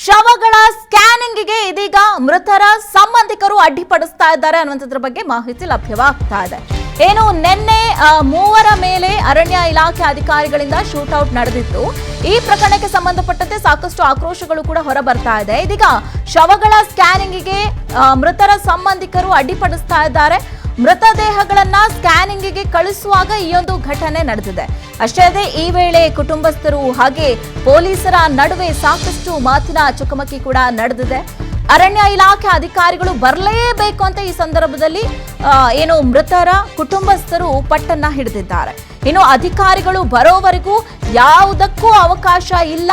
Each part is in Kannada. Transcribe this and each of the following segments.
ಶವಗಳ ಸ್ಕ್ಯಾನಿಂಗ್ಗೆ ಇದೀಗ ಮೃತರ ಸಂಬಂಧಿಕರು ಅಡ್ಡಿಪಡಿಸ್ತಾ ಇದ್ದಾರೆ ಅನ್ನುವಂಥದ್ರ ಬಗ್ಗೆ ಮಾಹಿತಿ ಲಭ್ಯವಾಗ್ತಾ ಇದೆ. ಏನು ನಿನ್ನೆ ಮೂವರ ಮೇಲೆ ಅರಣ್ಯ ಇಲಾಖೆ ಅಧಿಕಾರಿಗಳಿಂದ ಶೂಟ್ಔಟ್ ನಡೆದಿತ್ತು. ಈ ಪ್ರಕರಣಕ್ಕೆ ಸಂಬಂಧಪಟ್ಟಂತೆ ಸಾಕಷ್ಟು ಆಕ್ರೋಶಗಳು ಕೂಡ ಹೊರ ಬರ್ತಾ ಇದೆ. ಇದೀಗ ಶವಗಳ ಸ್ಕ್ಯಾನಿಂಗ್ಗೆ ಮೃತರ ಸಂಬಂಧಿಕರು ಅಡ್ಡಿಪಡಿಸ್ತಾ ಇದ್ದಾರೆ. ಮೃತದೇಹಗಳನ್ನ ಸ್ಕ್ಯಾನಿಂಗ್ಗೆ ಕಳಿಸುವಾಗ ಈ ಒಂದು ಘಟನೆ ನಡೆದಿದೆ. ಅಷ್ಟೇ ಅಲ್ಲದೆ ಈ ವೇಳೆ ಕುಟುಂಬಸ್ಥರು ಹಾಗೆ ಪೊಲೀಸರ ನಡುವೆ ಸಾಕಷ್ಟು ಮಾತಿನ ಚಕಮಕಿ ಕೂಡ ನಡೆದಿದೆ. ಅರಣ್ಯ ಇಲಾಖೆ ಅಧಿಕಾರಿಗಳು ಬರಲೇಬೇಕು ಅಂತ ಈ ಸಂದರ್ಭದಲ್ಲಿ ಏನು ಮೃತರ ಕುಟುಂಬಸ್ಥರು ಪಟ್ಟನ್ನ ಹಿಡಿದಿದ್ದಾರೆ. ಇನ್ನು ಅಧಿಕಾರಿಗಳು ಬರೋವರೆಗೂ ಯಾವುದಕ್ಕೂ ಅವಕಾಶ ಇಲ್ಲ.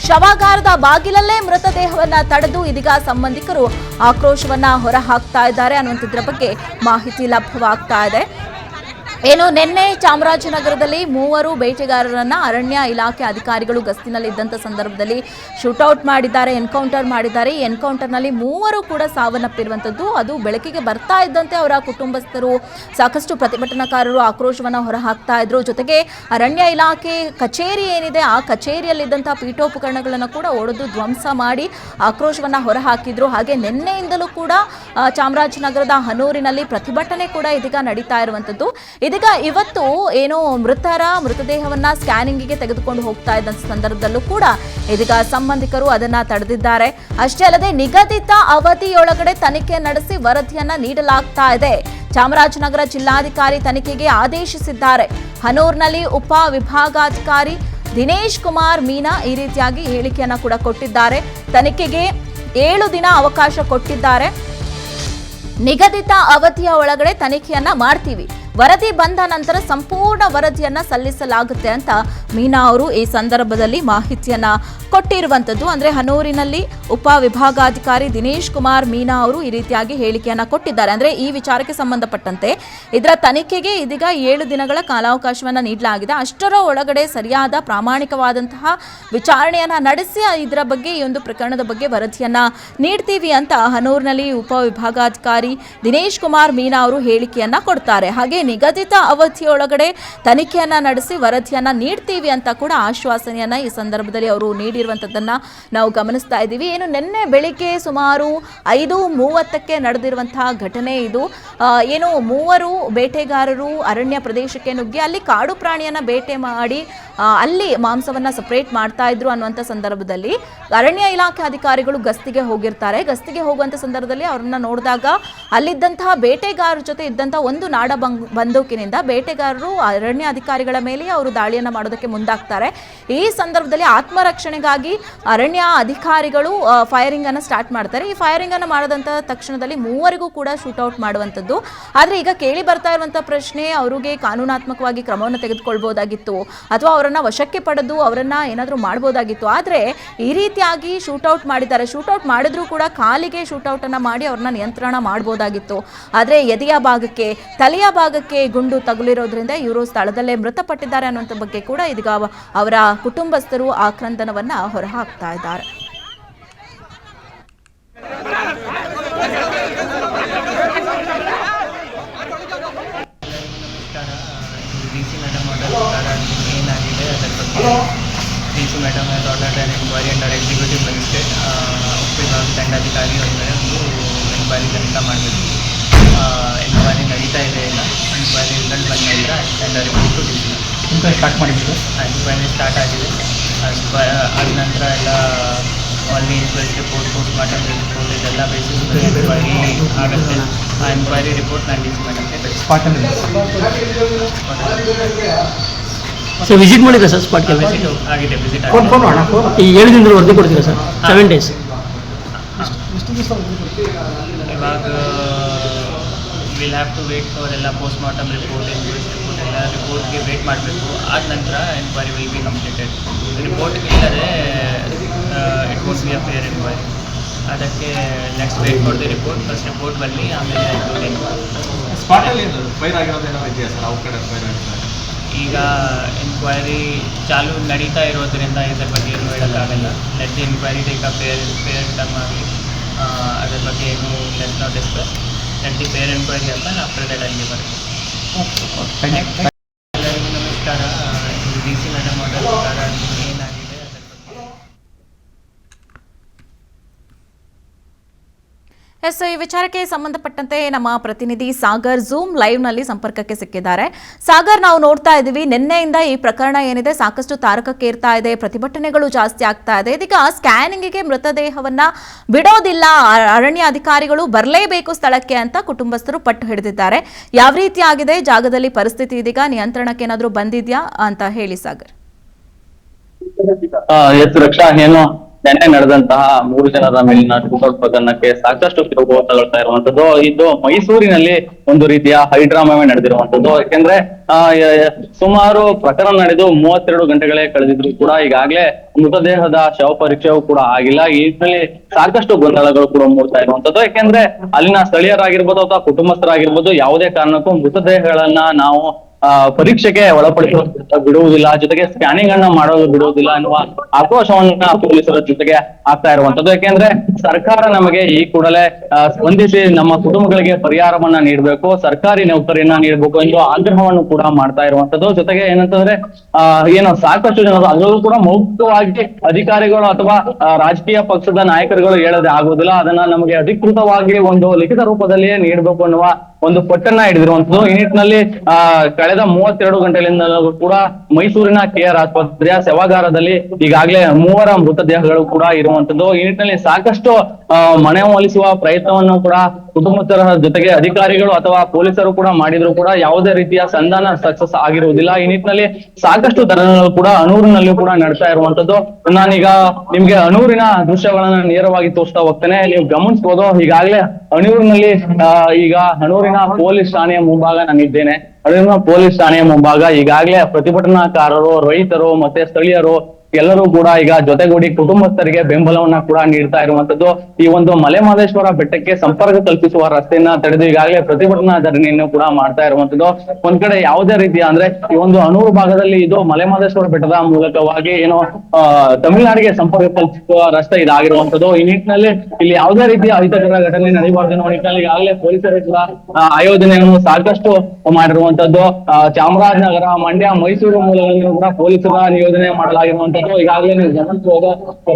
ಶವಾಗಾರದ ಬಾಗಿಲಲ್ಲೇ ಮೃತದೇಹವನ್ನ ತಡೆದು ಇದೀಗ ಸಂಬಂಧಿಕರು ಆಕ್ರೋಶವನ್ನ ಹೊರಹಾಕ್ತಾ ಇದ್ದಾರೆ ಅನ್ನುವಂಥದ್ರ ಬಗ್ಗೆ ಮಾಹಿತಿ ಲಭ್ಯವಾಗ್ತಾ ಇದೆ. ಏನು ನಿನ್ನೆ ಚಾಮರಾಜನಗರದಲ್ಲಿ ಮೂವರು ಬೇಟೆಗಾರರನ್ನ ಅರಣ್ಯ ಇಲಾಖೆ ಅಧಿಕಾರಿಗಳು ಗಸ್ತಿನಲ್ಲಿದ್ದಂಥ ಸಂದರ್ಭದಲ್ಲಿ ಶೂಟೌಟ್ ಮಾಡಿದ್ದಾರೆ, ಎನ್ಕೌಂಟರ್ ಮಾಡಿದ್ದಾರೆ. ಈ ಎನ್ಕೌಂಟರ್ನಲ್ಲಿ ಮೂವರು ಕೂಡ ಸಾವನ್ನಪ್ಪಿರುವಂಥದ್ದು. ಅದು ಬೆಳಕಿಗೆ ಬರ್ತಾ ಇದ್ದಂತೆ ಅವರ ಕುಟುಂಬಸ್ಥರು ಸಾಕಷ್ಟು ಪ್ರತಿಭಟನಾಕಾರರು ಆಕ್ರೋಶವನ್ನು ಹೊರಹಾಕ್ತಾ ಇದ್ರು. ಜೊತೆಗೆ ಅರಣ್ಯ ಇಲಾಖೆ ಕಚೇರಿ ಏನಿದೆ ಆ ಕಚೇರಿಯಲ್ಲಿದ್ದಂಥ ಪೀಠೋಪಕರಣಗಳನ್ನು ಕೂಡ ಒಡೆದು ಧ್ವಂಸ ಮಾಡಿ ಆಕ್ರೋಶವನ್ನು ಹೊರಹಾಕಿದ್ರು. ಹಾಗೆ ನಿನ್ನೆಯಿಂದಲೂ ಕೂಡ ಚಾಮರಾಜನಗರದ ಹನೂರಿನಲ್ಲಿ ಪ್ರತಿಭಟನೆ ಕೂಡ ಇದೀಗ ನಡೀತಾ ಇರುವಂಥದ್ದು. ಇದೀಗ ಇವತ್ತು ಏನು ಮೃತದೇಹವನ್ನ ಸ್ಕ್ಯಾನಿಂಗ್ಗೆ ತೆಗೆದುಕೊಂಡು ಹೋಗ್ತಾ ಇದ್ದ ಸಂದರ್ಭದಲ್ಲೂ ಕೂಡ ಇದೀಗ ಸಂಬಂಧಿಕರು ಅದನ್ನ ತಡೆದಿದ್ದಾರೆ. ಅಷ್ಟೇ ಅಲ್ಲದೆ ನಿಗದಿತ ಅವಧಿಯೊಳಗಡೆ ತನಿಖೆ ನಡೆಸಿ ವರದಿಯನ್ನ ನೀಡಲಾಗ್ತಾ ಇದೆ. ಚಾಮರಾಜನಗರ ಜಿಲ್ಲಾಧಿಕಾರಿ ತನಿಖೆಗೆ ಆದೇಶಿಸಿದ್ದಾರೆ. ಹನೂರ್ನಲ್ಲಿ ಉಪ ವಿಭಾಗಾಧಿಕಾರಿ ದಿನೇಶ್ ಕುಮಾರ್ ಮೀನಾ ಈ ರೀತಿಯಾಗಿ ಹೇಳಿಕೆಯನ್ನ ಕೂಡ ಕೊಟ್ಟಿದ್ದಾರೆ. ತನಿಖೆಗೆ 7 ದಿನ ಅವಕಾಶ ಕೊಟ್ಟಿದ್ದಾರೆ. ನಿಗದಿತ ಅವಧಿಯ ಒಳಗಡೆ ತನಿಖೆಯನ್ನ ಮಾಡ್ತೀವಿ, ವರದಿ ಬಂದ ನಂತರ ಸಂಪೂರ್ಣ ವರದಿಯನ್ನ ಸಲ್ಲಿಸಲಾಗುತ್ತೆ ಅಂತ ಮೀನಾ ಅವರು ಈ ಸಂದರ್ಭದಲ್ಲಿ ಮಾಹಿತಿಯನ್ನ ಕೊಟ್ಟಿರುವಂಥದ್ದು. ಅಂದ್ರೆ ಹನೂರಿನಲ್ಲಿ ಉಪ ವಿಭಾಗಾಧಿಕಾರಿ ದಿನೇಶ್ ಕುಮಾರ್ ಮೀನಾ ಅವರು ಈ ರೀತಿಯಾಗಿ ಹೇಳಿಕೆಯನ್ನ ಕೊಟ್ಟಿದ್ದಾರೆ. ಅಂದ್ರೆ ಈ ವಿಚಾರಕ್ಕೆ ಸಂಬಂಧಪಟ್ಟಂತೆ ಇದರ ತನಿಖೆಗೆ ಇದೀಗ 7 ದಿನಗಳ ಕಾಲಾವಕಾಶವನ್ನ ನೀಡಲಾಗಿದೆ. ಅಷ್ಟರ ಒಳಗಡೆ ಸರಿಯಾದ ಪ್ರಾಮಾಣಿಕವಾದಂತಹ ವಿಚಾರಣೆಯನ್ನ ನಡೆಸಿ ಇದರ ಬಗ್ಗೆ ಈ ಒಂದು ಪ್ರಕರಣದ ಬಗ್ಗೆ ವರದಿಯನ್ನ ನೀಡ್ತೀವಿ ಅಂತ ಹನೂರಿನಲ್ಲಿ ಉಪ ವಿಭಾಗಾಧಿಕಾರಿ ದಿನೇಶ್ ಕುಮಾರ್ ಮೀನಾ ಅವರು ಹೇಳಿಕೆಯನ್ನ ಕೊಡ್ತಾರೆ. ಹಾಗೆ ನಿಗದಿತ ಅವಧಿಯೊಳಗಡೆ ತನಿಖೆಯನ್ನ ನಡೆಸಿ ವರದಿಯನ್ನ ನೀಡ್ತೀವಿ ಅಂತ ಕೂಡ ಆಶ್ವಾಸನೆಯನ್ನ ಈ ಸಂದರ್ಭದಲ್ಲಿ ಅವರು ನೀಡಿರುವಂತದ್ದನ್ನ ನಾವು ಗಮನಿಸ್ತಾ ಇದ್ದೀವಿ. ಏನು ನಿನ್ನೆ ಬೆಳಿಗ್ಗೆ ಸುಮಾರು 5:30ಕ್ಕೆ ನಡೆದಿರುವಂತಹ ಘಟನೆ ಇದು. ಏನು ಮೂವರು ಬೇಟೆಗಾರರು ಅರಣ್ಯ ಪ್ರದೇಶಕ್ಕೆ ನುಗ್ಗಿ ಅಲ್ಲಿ ಕಾಡು ಪ್ರಾಣಿಯನ್ನ ಬೇಟೆ ಮಾಡಿ ಅಲ್ಲಿ ಮಾಂಸವನ್ನ ಸಪರೇಟ್ ಮಾಡ್ತಾ ಇದ್ರು ಅನ್ನುವಂಥ ಸಂದರ್ಭದಲ್ಲಿ ಅರಣ್ಯ ಇಲಾಖೆ ಅಧಿಕಾರಿಗಳು ಗಸ್ತಿಗೆ ಹೋಗಿರ್ತಾರೆ. ಗಸ್ತಿಗೆ ಹೋಗುವಂತ ಸಂದರ್ಭದಲ್ಲಿ ಅವ್ರನ್ನ ನೋಡಿದಾಗ ಅಲ್ಲಿದ್ದಂತಹ ಬೇಟೆಗಾರರ ಜೊತೆ ಇದ್ದಂತಹ ಒಂದು ನಾಡ ಬಂದೂಕಿನಿಂದ ಬೇಟೆಗಾರರು ಅರಣ್ಯ ಅಧಿಕಾರಿಗಳ ಮೇಲೆ ಅವರು ದಾಳಿಯನ್ನ ಮಾಡೋದಕ್ಕೆ ಮುಂದಾಗ್ತಾರೆ. ಈ ಸಂದರ್ಭದಲ್ಲಿ ಆತ್ಮರಕ್ಷಣೆಗಾಗಿ ಅರಣ್ಯ ಅಧಿಕಾರಿಗಳು ಫೈರಿಂಗ್ ಅನ್ನ ಸ್ಟಾರ್ಟ್ ಮಾಡ್ತಾರೆ. ಈ ಫೈರಿಂಗ್ ಅನ್ನು ಮಾಡದಂತ ತಕ್ಷಣದಲ್ಲಿ ಮೂವರಿಗೂ ಕೂಡ ಶೂಟ್ಔಟ್ ಮಾಡುವಂಥದ್ದು. ಆದ್ರೆ ಈಗ ಕೇಳಿ ಬರ್ತಾ ಇರುವಂತಹ ಪ್ರಶ್ನೆ, ಅವರಿಗೆ ಕಾನೂನಾತ್ಮಕವಾಗಿ ಕ್ರಮವನ್ನು ತೆಗೆದುಕೊಳ್ಬಹುದಾಗಿತ್ತು ಅಥವಾ ಅವರನ್ನ ವಶಕ್ಕೆ ಪಡೆದು ಅವರನ್ನ ಏನಾದರೂ ಮಾಡಬಹುದಾಗಿತ್ತು. ಆದ್ರೆ ಈ ರೀತಿಯಾಗಿ ಶೂಟ್ಔಟ್ ಮಾಡಿದ್ದಾರೆ. ಶೂಟ್ಔಟ್ ಮಾಡಿದ್ರೂ ಕೂಡ ಕಾಲಿಗೆ ಶೂಟ್ಔಟ್ ಅನ್ನ ಮಾಡಿ ಅವ್ರನ್ನ ನಿಯಂತ್ರಣ ಮಾಡಬಹುದಾಗಿತ್ತು. ಆದ್ರೆ ಎದೆಯ ಭಾಗಕ್ಕೆ ತಲೆಯ ಭಾಗಕ್ಕೆ ಗುಂಡು ತಗುಲಿರೋದ್ರಿಂದ ಇವರು ಸ್ಥಳದಲ್ಲೇ ಮೃತಪಟ್ಟಿದ್ದಾರೆ ಅನ್ನುವಂಥ ಬಗ್ಗೆ ಕೂಡ ಇದೀಗ ಅವರ ಕುಟುಂಬಸ್ಥರು ಆಕ್ರಂದನವನ್ನ ಹೊರಹಾಕ್ತಾ ಇದ್ದಾರೆ. DC madam ordered on enquiry under executive magistrate ಉಪವಿಭಾಗ ದಂಡಾಧಿಕಾರಿ ಅವ್ರ ಮೇಲೆ ಒಂದು ಎನ್ಕ್ವೈರಿ ತನಿಖೆ ಮಾಡಬೇಕು. ಎನ್ಕ್ವೈರಿ ನಡೀತಾ ಇದೆ. ಇಲ್ಲ ಎನ್ಕ್ವೈರಿ ರಿಸಲ್ಟ್ ಬಂದ ನಂತರ ಅಂಡ್ ರಿಪೋರ್ಟು ಡಿಸಿ ಸ್ಟಾರ್ಟ್ ಮಾಡಿದ್ರು. ಎನ್ಕ್ವೈರಿ ಸ್ಟಾರ್ಟ್ ಆಗಿದೆ. ಆದ ನಂತರ ಎಲ್ಲ already inquest report postmortem report ಇದೆಲ್ಲ ಬೇಸಿಸ್ ಎನ್ಕ್ವೈರಿ ಆಗುತ್ತೆ. ಆ ಎನ್ಕ್ವೈರಿ ರಿಪೋರ್ಟ್ ನಾನು ಡಿಸಿ ಮೇಡಮ್ಗೆ ಸರ್ ವಿಸಿಟ್ ಮಾಡಿದ್ರೆ ಸರ್ ಸ್ಪಾಟ್ಗೆ ವಿಸಿಟ್ ಆಗಿದೆ. ವಿಸಿಟ್ ಈ 7 ದಿನದ ವರದಿ ಕೊಡ್ತೀರಾ ಸರ್? 7 ಡೇಸ್ ಇವಾಗ will have to wait for ಎಲ್ಲ ಪೋಸ್ಟ್ಮಾರ್ಟಮ್ ರಿಪೋರ್ಟ್ ಇನ್ಕ್ವೆಸ್ಟ್ ರಿಪೋರ್ಟ್ ಎಲ್ಲ ರಿಪೋರ್ಟ್ಗೆ ವೇಟ್ ಮಾಡಬೇಕು. ಆದ ನಂತರ enquiry will be completed. Report ಇಲ್ಲದೆ it won't be a fair enquiry. ಅದಕ್ಕೆ next wait for the report. First report ಬರಲಿ, ಆಮೇಲೆ ಸ್ಪಾಟಲ್ಲಿ ಫೈರ್ ಆಗಿರೋದು ಏನಾದ್ರು ಇದೆಯಾ ಸರ್? ಅವ್ರ ಕಡೆ ಫೈರ್ ಆಗಿದ್ದಾರೆ. ಈಗ ಎನ್ಕ್ವೈರಿ ಚಾಲು ನಡೀತಾ ಇರೋದ್ರಿಂದ ಇದರ ಬಗ್ಗೆ ಏನು ಹೇಳೋಕ್ಕಾಗಲ್ಲ. Let the enquiry take a fair term ಆಗಲಿ. ಅದರ ಬಗ್ಗೆ ಏನು let not discuss. Let the fair enquiry happen. After that ಅಲ್ಲಿ ಬರುತ್ತೆ. ಎಲ್ಲರಿಗೂ ನಮಸ್ಕಾರ. ಡಿ ಸಿ ಮೇಡಮ್ ಆರ್ಡರ್ ಏನಾಗಿದೆ ಅದರ ಬಗ್ಗೆ ಎಸ್, ಈ ವಿಚಾರಕ್ಕೆ ಸಂಬಂಧಪಟ್ಟಂತೆ ನಮ್ಮ ಪ್ರತಿನಿಧಿ ಸಾಗರ್ ಝೂಮ್ ಲೈವ್ ನಲ್ಲಿ ಸಂಪರ್ಕಕ್ಕೆ ಸಿಕ್ಕಿದ್ದಾರೆ. ಸಾಗರ್, ನಾವು ನೋಡ್ತಾ ಇದ್ದೀವಿ ನಿನ್ನೆಯಿಂದ ಈ ಪ್ರಕರಣ ಏನಿದೆ ಸಾಕಷ್ಟು ತಾರಕಕ್ಕೇರ್ತಾ ಇದೆ, ಪ್ರತಿಭಟನೆಗಳು ಜಾಸ್ತಿ ಆಗ್ತಾ ಇದೆ. ಇದೀಗ ಸ್ಕ್ಯಾನಿಂಗ್ಗೆ ಮೃತದೇಹವನ್ನ ಬಿಡೋದಿಲ್ಲ, ಅರಣ್ಯ ಅಧಿಕಾರಿಗಳು ಬರಲೇಬೇಕು ಸ್ಥಳಕ್ಕೆ ಅಂತ ಕುಟುಂಬಸ್ಥರು ಪಟ್ಟು ಹಿಡಿದಿದ್ದಾರೆ. ಯಾವ ರೀತಿ ಆಗಿದೆ ಜಾಗದಲ್ಲಿ ಪರಿಸ್ಥಿತಿ, ಇದೀಗ ನಿಯಂತ್ರಣಕ್ಕೆ ಏನಾದರೂ ಬಂದಿದ್ಯಾ ಅಂತ ಹೇಳಿ ಸಾಗರ್. ರಕ್ಷಾ, ಏನು ನಿನ್ನೆ ನಡೆದಂತಹ 3 ಜನರ ಮೇಲಿನ ಶೂಟೌಟ್ ಪ್ರಕರಣಕ್ಕೆ ಸಾಕಷ್ಟು ತಿರುವು ತಗೊಳ್ತಾ ಇರುವಂತದ್ದು. ಇದು ಮೈಸೂರಿನಲ್ಲಿ ಒಂದು ರೀತಿಯ ಹೈಡ್ರಾಮಾವೇ ನಡೆದಿರುವಂತದ್ದು. ಯಾಕೆಂದ್ರೆ ಸುಮಾರು ಪ್ರಕರಣ ನಡೆದು 32 ಗಂಟೆಗಳೇ ಕಳೆದಿದ್ರು ಕೂಡ ಈಗಾಗಲೇ ಮೃತದೇಹದ ಶವ ಪರೀಕ್ಷೆಯೂ ಕೂಡ ಆಗಿಲ್ಲ. ಈ ನಿಟ್ಟಿನಲ್ಲಿ ಸಾಕಷ್ಟು ಗೊಂದಲಗಳು ಕೂಡ ಮೂಡ್ತಾ ಇರುವಂತದ್ದು. ಯಾಕೆಂದ್ರೆ ಅಲ್ಲಿನ ಸ್ಥಳೀಯರಾಗಿರ್ಬೋದು ಅಥವಾ ಕುಟುಂಬಸ್ಥರಾಗಿರ್ಬೋದು ಯಾವುದೇ ಕಾರಣಕ್ಕೂ ಮೃತದೇಹಗಳನ್ನ ನಾವು ಪರೀಕ್ಷೆಗೆ ಒಳಪಡಿಸುವ ಬಿಡುವುದಿಲ್ಲ, ಜೊತೆಗೆ ಸ್ಕ್ಯಾನಿಂಗ್ ಅನ್ನ ಮಾಡೋದು ಬಿಡುವುದಿಲ್ಲ ಎನ್ನುವ ಆಕ್ರೋಶವನ್ನ ಪೊಲೀಸರ ಜೊತೆಗೆ ಆಗ್ತಾ ಇರುವಂತದ್ದು. ಯಾಕೆಂದ್ರೆ ಸರ್ಕಾರ ನಮಗೆ ಈ ಕೂಡಲೇ ಸ್ಪಂದಿಸಿ ನಮ್ಮ ಕುಟುಂಬಗಳಿಗೆ ಪರಿಹಾರವನ್ನ ನೀಡಬೇಕು, ಸರ್ಕಾರಿ ನೌಕರಿಯನ್ನ ನೀಡಬೇಕು ಎಂದು ಆಗ್ರಹವನ್ನು ಕೂಡ ಮಾಡ್ತಾ ಇರುವಂತದ್ದು. ಜೊತೆಗೆ ಏನಂತಂದ್ರೆ ಏನು ಸಾಕಷ್ಟು ಜನರು ಅದರಲ್ಲೂ ಕೂಡ ಮೌಖಿಕವಾಗಿ ಅಧಿಕಾರಿಗಳು ಅಥವಾ ರಾಜಕೀಯ ಪಕ್ಷದ ನಾಯಕರುಗಳು ಹೇಳದೆ ಆಗುವುದಿಲ್ಲ, ಅದನ್ನ ನಮಗೆ ಅಧಿಕೃತವಾಗಿ ಒಂದು ಲಿಖಿತ ರೂಪದಲ್ಲಿಯೇ ನೀಡಬೇಕು ಅನ್ನುವ ಒಂದು ಪಟ್ಟನ್ನ ಹಿಡಿದಿರುವಂತದ್ದು. ಈ ನಿಟ್ಟಿನಲ್ಲಿ ಕಳೆದ 32 ಗಂಟೆಗಳಿಂದ ಕೂಡ ಮೈಸೂರಿನ KR ಆಸ್ಪತ್ರೆಯ ಶವಾಗಾರದಲ್ಲಿ ಈಗಾಗಲೇ 3 ಮೃತದೇಹಗಳು ಕೂಡ ಇರುವಂತದ್ದು. ಈ ನಿಟ್ಟಿನಲ್ಲಿ ಸಾಕಷ್ಟು ಮನವೊಲಿಸುವ ಪ್ರಯತ್ನವನ್ನು ಕೂಡ ಕುಟುಂಬಸ್ಥರ ಜೊತೆಗೆ ಅಧಿಕಾರಿಗಳು ಅಥವಾ ಪೊಲೀಸರು ಕೂಡ ಮಾಡಿದ್ರು ಕೂಡ ಯಾವುದೇ ರೀತಿಯ ಸಂಧಾನ ಸಕ್ಸಸ್ ಆಗಿರುವುದಿಲ್ಲ. ಈ ನಿಟ್ಟಿನಲ್ಲಿ ಸಾಕಷ್ಟು ಧರಣಿಗಳು ಕೂಡ ಅಣೂರಿನಲ್ಲೂ ಕೂಡ ನಡ್ತಾ ಇರುವಂತದ್ದು. ನಾನೀಗ ನಿಮ್ಗೆ ಅಣೂರಿನ ದೃಶ್ಯಗಳನ್ನ ನೇರವಾಗಿ ತೋರಿಸ್ತಾ ಹೋಗ್ತೇನೆ, ನೀವು ಗಮನಿಸಬಹುದು. ಈಗಾಗಲೇ ಅಣೂರಿನಲ್ಲಿ ಈಗ ಅಣೂರಿನ ಪೊಲೀಸ್ ಠಾಣೆಯ ಮುಂಭಾಗ ನಾನಿದ್ದೇನೆ. ಅಣೂರಿನ ಪೊಲೀಸ್ ಠಾಣೆಯ ಮುಂಭಾಗ ಈಗಾಗಲೇ ಪ್ರತಿಭಟನಾಕಾರರು, ರೈತರು ಮತ್ತೆ ಸ್ಥಳೀಯರು ಎಲ್ಲರೂ ಕೂಡ ಈಗ ಜೊತೆಗೂಡಿ ಕುಟುಂಬಸ್ಥರಿಗೆ ಬೆಂಬಲವನ್ನ ಕೂಡ ನೀಡ್ತಾ ಇರುವಂತದ್ದು. ಈ ಒಂದು ಮಲೆಮಹದೇಶ್ವರ ಬೆಟ್ಟಕ್ಕೆ ಸಂಪರ್ಕ ಕಲ್ಪಿಸುವ ರಸ್ತೆಯನ್ನ ತಡೆದು ಈಗಾಗಲೇ ಪ್ರತಿಭಟನಾ ಧರಣಿಯನ್ನು ಕೂಡ ಮಾಡ್ತಾ ಇರುವಂತದ್ದು. ಒಂದ್ ಕಡೆ ಯಾವುದೇ ರೀತಿಯ ಅಂದ್ರೆ ಈ ಒಂದು ಅಣೂರು ಭಾಗದಲ್ಲಿ ಇದು ಮಲೆಮಹದೇಶ್ವರ ಬೆಟ್ಟದ ಮೂಲಕವಾಗಿ ಏನೋ ತಮಿಳುನಾಡಿಗೆ ಸಂಪರ್ಕ ಕಲ್ಪಿಸುವ ರಸ್ತೆ ಇದಾಗಿರುವಂತದ್ದು. ಈ ನಿಟ್ಟಿನಲ್ಲಿ ಇಲ್ಲಿ ಯಾವುದೇ ರೀತಿಯ ಅಹಿತಕರ ಘಟನೆ ನಡೆಯಬಾರದು ಅನ್ನೋ ನಿಟ್ಟಿನಲ್ಲಿ ಈಗಾಗಲೇ ಪೊಲೀಸರು ಕೂಡ ಆಯೋಜನೆಯನ್ನು ಸಾಕಷ್ಟು ಮಾಡಿರುವಂತದ್ದು. ಚಾಮರಾಜನಗರ, ಮಂಡ್ಯ, ಮೈಸೂರು ಮೂಲಗಳನ್ನು ಕೂಡ ಪೊಲೀಸರ ನಿಯೋಜನೆ ಮಾಡಲಾಗಿರುವಂತದ್ದು. ಈಗಾಗಲೇ ನೀವು ಗಮನಿಸಬಹುದು,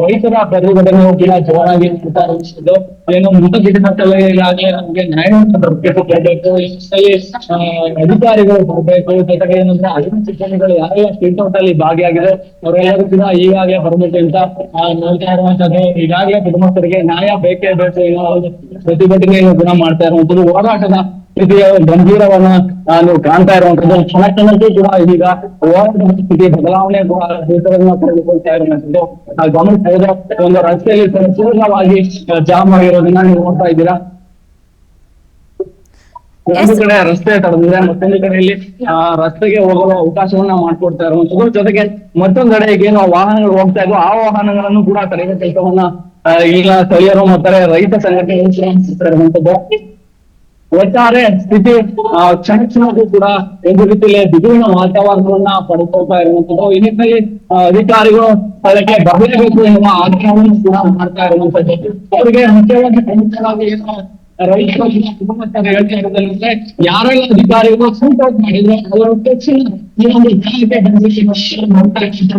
ರೈತರ ಪ್ರತಿಭಟನೆಯು ಕೂಡ ಜೋರಾಗಿ ನಡೀತಾ ಇರುವಂತದ್ದು. ಏನು ಮೃತಪಟ್ಟಿದಂತಲ್ಲ, ಈಗಾಗಲೇ ನಮಗೆ ನ್ಯಾಯವನ್ನು ತಲುಪಿಸಬೇಕು, ಅಧಿಕಾರಿಗಳು ಬರಬೇಕು, ಜೊತೆಗೆ ಏನಂದ್ರೆ ಅರಣ್ಯ ಸಿಬ್ಬಂದಿಗಳು ಯಾರೆಲ್ಲ ಸ್ಟ್ರೀಟ್ ಔಟ್ ಅಲ್ಲಿ ಭಾಗಿಯಾಗಿದೆ ಅವರೆಲ್ಲರೂ ಕೂಡ ಈಗಾಗಲೇ ಬರಬೇಕು ಅಂತ ನೋಡ್ತಾ ಇರುವಂತದ್ದು. ಈಗಾಗಲೇ ಕುಟುಂಬಸ್ಥರಿಗೆ ನ್ಯಾಯ ಬೇಕೇ ಬೇಕು ಏನೋ ಪ್ರತಿಭಟನೆಯನ್ನು ಕೂಡ ಮಾಡ್ತಾ ಇರುವಂತದ್ದು. ಹೋರಾಟದ ಸ್ಥಿತಿಯ ಗಂಭೀರವನ್ನ ನೀವು ಕಾಣ್ತಾ ಇರುವಂತದ್ದು. ಕ್ಷಣಕ್ಕೂ ಕೂಡ ಇದೀಗ ಹೋರಾಟದ ಸ್ಥಿತಿ ಬದಲಾವಣೆ ಪಡೆದುಕೊಳ್ತಾ ಇರುವಂತದ್ದು. ಗಮನಿಸಬಹುದು, ಒಂದು ರಸ್ತೆಯಲ್ಲಿ ಸಂಪೂರ್ಣವಾಗಿ ಜಾಮ್ ಆಗಿರೋದನ್ನ ನೀವು ನೋಡ್ತಾ ಇದ್ದೀರಾ. ಒಂದು ಕಡೆ ರಸ್ತೆ ತಡೆದಿದೆ, ಮತ್ತೊಂದು ಕಡೆಯಲ್ಲಿ ರಸ್ತೆಗೆ ಹೋಗಲು ಅವಕಾಶವನ್ನ ಮಾಡ್ಕೊಡ್ತಾ ಇರುವಂತದ್ದು. ಜೊತೆಗೆ ಮತ್ತೊಂದೆಡೆ ಏನೋ ವಾಹನಗಳು ಹೋಗ್ತಾ ಇದ್ವು, ಆ ವಾಹನಗಳನ್ನು ಕೂಡ ತಡೆಯುವ ಕೆಲಸವನ್ನ ಈಗ ಸ್ಥಳೀಯರು ಮತ್ತೆ ರೈತ ಸಂಘಟನೆಗಳು ಇರುವಂತದ್ದು. ಒಟ್ಟಾರೆ ಸ್ಥಿತಿ ಕ್ಷಣಕ್ಕೂ ಕೂಡ ಒಂದು ರೀತಿಯಲ್ಲಿ ಬಿಗುವಿನ ವಾತಾವರಣವನ್ನ ಪಡ್ಕೊಳ್ತಾ ಇರುವಂತದ್ದು. ಈ ನಿಟ್ಟಿನಲ್ಲಿ ಅಧಿಕಾರಿಗಳು ಸ್ಥಳಕ್ಕೆ ಬರಲೇಬೇಕು ಎನ್ನುವ ಆಗ್ರಹವನ್ನು ಕೂಡ ಮಾಡ್ತಾ ಇರುವಂತದ್ದು. ಅವರಿಗೆ ಮುಖ್ಯವಾಗಿ ಪ್ರಮುಖವಾಗಿ ಏನು ರೈತರು ಕುಟುಂಬಸ್ಥರ ಹೇಳ್ತಾ ಇರೋದಂದ್ರೆ, ಯಾರೆಲ್ಲ ಅಧಿಕಾರಿಗಳು ಶೂಟ್ ಔಟ್ ಮಾಡಿದ್ರೆ ಅವರ ತಕ್ಷಣ ಈ ಒಂದು ಜಾಗಕ್ಕೆ ಮಾಡ್ತಾ ಇದ್ದಾರೆ.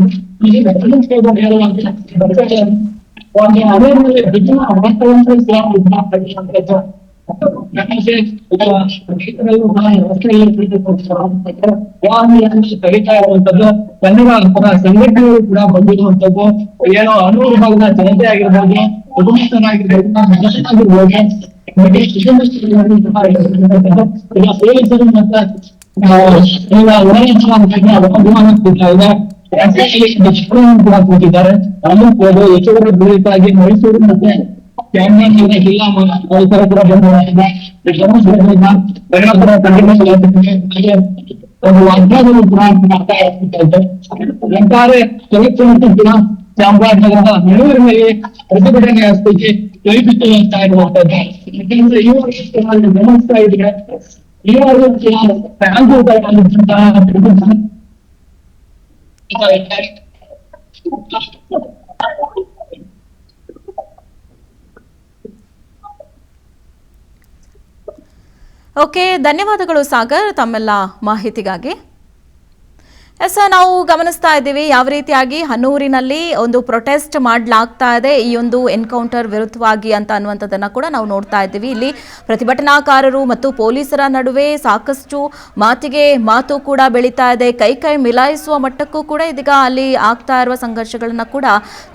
ಕರೀತಾ ಇರುವಂತದ್ದು ಕನ್ನಡ ಪರ ಸಂಘಟನೆಗಳು ಕೂಡ ಬಂದಿರುವಂತದ್ದು. ಏನೋ ಅಣೂರು ಭಾಗದ ಜನತೆ ಆಗಿರ್ಬೋದು, ಕುಟುಂಬಸ್ಥರಾಗಿರ್ಬೋದು, ಪೊಲೀಸರು ಮತ್ತೆ ಕೂತಿದ್ದಾರೆ. ಹೆಚ್ಚುವರಿ ಬೀಳಿತಾಗಿ ಮೈಸೂರು ಮತ್ತೆ ಚಾಮರಾಜನಗರ ಜಿಲ್ಲಾ ಪೊಲೀಸರು ಕೂಡ ಬಂದು ಒಂದು ವಾಗ್ವಾದವನ್ನು ಕೂಡ ಮಾಡ್ತಾ ಇರ್ತಿತ್ತು. ಒಟ್ಟಾರೆ ಕೂಡ ಚಾಮರಾಜನಗರದ ನೆರವಿನಲ್ಲಿ ಪ್ರತಿಭಟನೆಯ ಸ್ಥಿತಿ ಕೈಬಿಟ್ಟುತ್ತಾ ಇರುವಂತದ್ದು. ಯಾಕಂದ್ರೆ ಈ ವರ್ಷ ಗಮನಿಸ್ತಾ ಇದ್ರೆ ಈ ಓಕೆ, ಧನ್ಯವಾದಗಳು ಸಾಗರ್ ತಮ್ಮೆಲ್ಲ ಮಾಹಿತಿಗಾಗಿ. ಎಸ್ ನಾವು ಗಮನಿಸ್ತಾ ಇದ್ದೀವಿ ಯಾವ ರೀತಿಯಾಗಿ ಹನ್ನೂರಿನಲ್ಲಿ ಒಂದು ಪ್ರೊಟೆಸ್ಟ್ ಮಾಡಲಾಗ್ತಾ ಇದೆ ಈ ಒಂದು ಎನ್ಕೌಂಟರ್ ವಿರುದ್ಧವಾಗಿ ಅಂತ ಅನ್ನುವಂಥದ್ದನ್ನ ಕೂಡ ನಾವು ನೋಡ್ತಾ ಇದ್ದೀವಿ. ಇಲ್ಲಿ ಪ್ರತಿಭಟನಾಕಾರರು ಮತ್ತು ಪೊಲೀಸರ ನಡುವೆ ಸಾಕಷ್ಟು ಮಾತಿಗೆ ಮಾತು ಕೂಡ ಬೆಳೀತಾ ಇದೆ. ಕೈ ಮಿಲಾಯಿಸುವ ಮಟ್ಟಕ್ಕೂ ಕೂಡ ಇದೀಗ ಅಲ್ಲಿ ಆಗ್ತಾ ಇರುವ ಸಂಘರ್ಷಗಳನ್ನ ಕೂಡ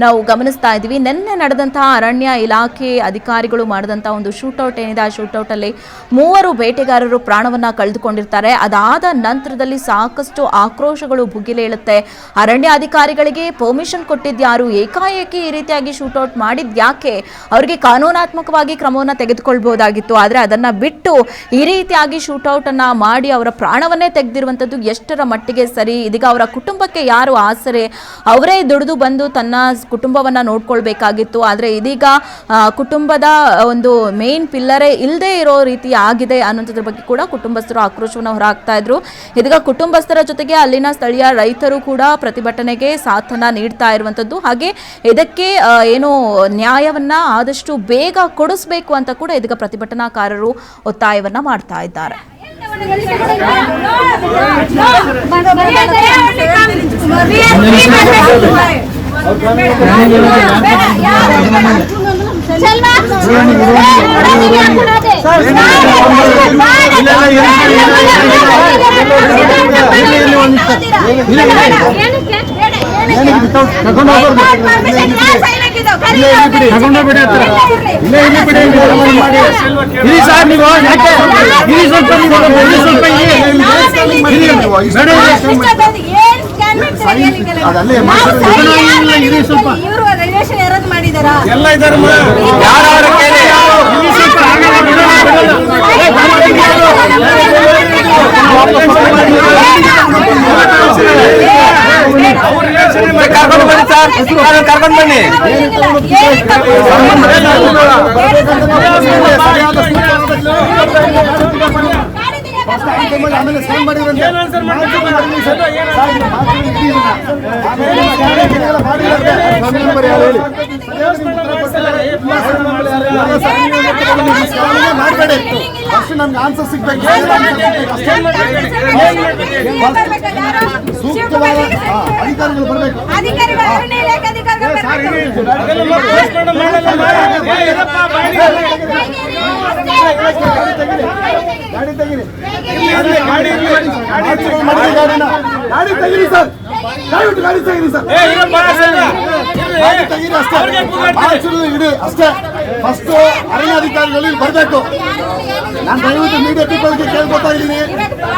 ನಾವು ಗಮನಿಸ್ತಾ ಇದ್ದೀವಿ. ನಿನ್ನೆ ನಡೆದಂತಹ ಅರಣ್ಯ ಇಲಾಖೆ ಅಧಿಕಾರಿಗಳು ಮಾಡಿದಂತಹ ಒಂದು ಶೂಟೌಟ್ ಏನಿದೆ, ಆ ಶೂಟೌಟ್ ಅಲ್ಲಿ 3 ಬೇಟೆಗಾರರು ಪ್ರಾಣವನ್ನ ಕಳೆದುಕೊಂಡಿರ್ತಾರೆ. ಅದಾದ ನಂತರದಲ್ಲಿ ಸಾಕಷ್ಟು ಆಕ್ರೋಶಗಳು ಭುಗಿಲೇಳುತ್ತೆ. ಅರಣ್ಯ ಅಧಿಕಾರಿಗಳಿಗೆ ಪರ್ಮಿಷನ್ ಕೊಟ್ಟಿದ್ಯಾರು, ಏಕಾಏಕಿ ಈ ರೀತಿಯಾಗಿ ಶೂಟೌಟ್ ಮಾಡಿದ್ಯಾಕೆ, ಅವರಿಗೆ ಕಾನೂನಾತ್ಮಕವಾಗಿ ಕ್ರಮವನ್ನು ತೆಗೆದುಕೊಳ್ಬಹುದಾಗಿತ್ತು. ಆದರೆ ಅದನ್ನ ಬಿಟ್ಟು ಈ ರೀತಿಯಾಗಿ ಶೂಟೌಟ್ ಅನ್ನ ಮಾಡಿ ಅವರ ಪ್ರಾಣವನ್ನೇ ತೆಗೆದಿರುವಂತದ್ದು ಎಷ್ಟರ ಮಟ್ಟಿಗೆ ಸರಿ? ಇದೀಗ ಅವರ ಕುಟುಂಬಕ್ಕೆ ಯಾರು ಆಸರೆ? ಅವರೇ ದುಡಿದು ಬಂದು ತನ್ನ ಕುಟುಂಬವನ್ನ ನೋಡ್ಕೊಳ್ಬೇಕಾಗಿತ್ತು. ಆದರೆ ಇದೀಗ ಕುಟುಂಬದ ಒಂದು ಮೇನ್ ಪಿಲ್ಲರೇ ಇಲ್ಲದೆ ಇರೋ ರೀತಿ ಆಗಿದೆ ಅನ್ನೋದ್ರ ಬಗ್ಗೆ ಕೂಡ ಕುಟುಂಬಸ್ಥರು ಆಕ್ರೋಶವನ್ನು ಹೊರಹಾಕ್ತಾ ಇದ್ರು. ಇದೀಗ ಕುಟುಂಬಸ್ಥರ ಜೊತೆಗೆ ಅಲ್ಲಿನ ಸ್ಥಳೀಯ ರೈತರು ಕೂಡ ಪ್ರತಿಭಟನೆಗೆ ಸಾಥನ್ನ ನೀಡ್ತಾ ಇರುವಂತದ್ದು. ಹಾಗೆ ಇದಕ್ಕೆ ಏನು ನ್ಯಾಯವನ್ನ ಆದಷ್ಟು ಬೇಗ ಕೊಡಿಸಬೇಕು ಅಂತ ಕೂಡ ಇದೀಗ ಪ್ರತಿಭಟನಾಕಾರರು ಒತ್ತಾಯವನ್ನ ಮಾಡ್ತಾ ಇದ್ದಾರೆ. ಕರ್ಕೊಂಡು ಬನ್ನಿ. ನಮ್ಗೆ ಆನ್ಸರ್ ಸಿಗ್ಬೇಕು. ಸೂಕ್ತವಾದ ಅಧಿಕಾರಿಗಳು ಬರಬೇಕು. ಗಾಡಿ ತೆಗಿರಿ ಸರ್, ದಯವಿಟ್ಟು ಗಾಡಿ ತೆಗಿರಿ ಸರ್, ತೆಗಿರಿ ಅಷ್ಟೇ. ಇಡಿ ಅಷ್ಟೇ. ಫಸ್ಟ್ ಅರಣ್ಯಾಧಿಕಾರಿಗಳು ಇಲ್ಲಿ ಬರಬೇಕು. ನಾನು ದಯವಿಟ್ಟು ಮೀಡಿಯಾ ಪೀಪಲ್ಗೆ ಕೇಳ್ಕೊತಾ ಇದ್ದೀನಿ,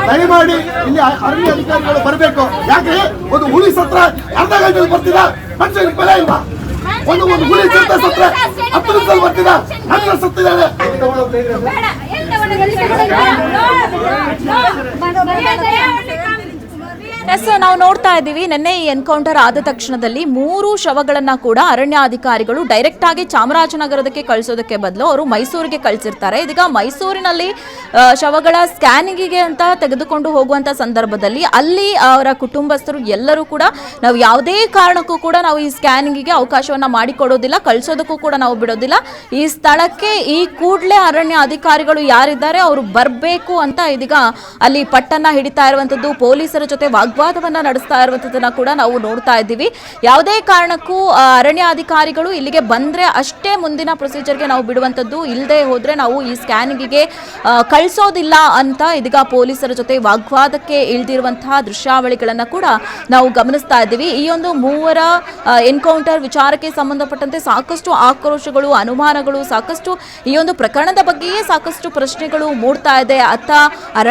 ದಯಮಾಡಿ ಇಲ್ಲಿ ಅರಣ್ಯ ಅಧಿಕಾರಿಗಳು ಬರಬೇಕು. ಯಾಕೆ ಒಂದು ಹುಲಿ ಸತ್ರ ಅರ್ಧ ಗಂಟೆಯಲ್ಲಿ ಬರ್ತೀರಾ? ಮನುಷ್ಯನಿಗೆ ಬೆಲೆ ಇಲ್ವಾ? ಒಂದು ಹುಲಿ ಸತ್ರ 10 ನಿಮಿಷದಲ್ಲಿ ಬರ್ತೀರಾ? ನನ್ನ ಸತ್ತಿದ್ದಾರೆ. ಎಸ್ ನಾವು ನೋಡ್ತಾ ಇದ್ದೀವಿ, ನಿನ್ನೆ ಈ ಎನ್ಕೌಂಟರ್ ಆದ ತಕ್ಷಣದಲ್ಲಿ 3 ಶವಗಳನ್ನ ಕೂಡ ಅರಣ್ಯ ಅಧಿಕಾರಿಗಳು ಡೈರೆಕ್ಟ್ ಆಗಿ ಚಾಮರಾಜನಗರದಕ್ಕೆ ಕಳಿಸೋದಕ್ಕೆ ಬದಲು ಅವರು ಮೈಸೂರಿಗೆ ಕಳಿಸಿರ್ತಾರೆ. ಇದೀಗ ಮೈಸೂರಿನಲ್ಲಿ ಶವಗಳ ಸ್ಕ್ಯಾನಿಂಗಿಗೆ ಅಂತ ತೆಗೆದುಕೊಂಡು ಹೋಗುವಂತ ಸಂದರ್ಭದಲ್ಲಿ ಅಲ್ಲಿ ಅವರ ಕುಟುಂಬಸ್ಥರು ಎಲ್ಲರೂ ಕೂಡ ನಾವು ಯಾವುದೇ ಕಾರಣಕ್ಕೂ ಕೂಡ ನಾವು ಈ ಸ್ಕ್ಯಾನಿಂಗಿಗೆ ಅವಕಾಶವನ್ನ ಮಾಡಿಕೊಡೋದಿಲ್ಲ, ಕಳಿಸೋದಕ್ಕೂ ಕೂಡ ನಾವು ಬಿಡೋದಿಲ್ಲ. ಈ ಸ್ಥಳಕ್ಕೆ ಈ ಕೂಡಲೇ ಅರಣ್ಯ ಅಧಿಕಾರಿಗಳು ಯಾರಿದ್ದಾರೆ ಅವರು ಬರಬೇಕು ಅಂತ ಇದೀಗ ಅಲ್ಲಿ ಪಟ್ಟನ್ನ ಹಿಡಿತಾ ಇರುವಂತದ್ದು, ಪೊಲೀಸರ ಜೊತೆ ವಾಗ್ವಾದವನ್ನ ನಡೆಸ್ತಾ ಇರುವಂತದನ್ನ ಕೂಡ ನಾವು ನೋಡ್ತಾ ಇದ್ದೀವಿ. ಯಾವುದೇ ಕಾರಣಕ್ಕೂ ಅರಣ್ಯ ಅಧಿಕಾರಿಗಳು ಇಲ್ಲಿಗೆ ಬಂದ್ರೆ ಅಷ್ಟೇ ಮುಂದಿನ ಪ್ರೊಸೀಜರ್ಗೆ ನಾವು ಬಿಡುವಂತದ್ದು, ಇಲ್ಲದೆ ಹೋದ್ರೆ ನಾವು ಈ ಸ್ಕ್ಯಾನಿಂಗಿಗೆ ಕಳಿಸೋದಿಲ್ಲ ಅಂತ ಇದೀಗ ಪೊಲೀಸರ ಜೊತೆ ವಾಗ್ವಾದಕ್ಕೆ ಇಳಿದಿರುವಂತಹ ದೃಶ್ಯಾವಳಿಗಳನ್ನ ಕೂಡ ನಾವು ಗಮನಿಸ್ತಾ ಇದ್ದೀವಿ. ಈ ಒಂದು 3 ಎನ್ಕೌಂಟರ್ ವಿಚಾರಕ್ಕೆ ಸಂಬಂಧಪಟ್ಟಂತೆ ಸಾಕಷ್ಟು ಆಕ್ರೋಶಗಳು, ಅನುಮಾನಗಳು, ಸಾಕಷ್ಟು ಈ ಒಂದು ಪ್ರಕರಣದ ಬಗ್ಗೆಯೇ ಸಾಕಷ್ಟು ಪ್ರಶ್ನೆಗಳು ಮೂಡ್ತಾ ಇದೆ. ಅತ್ತ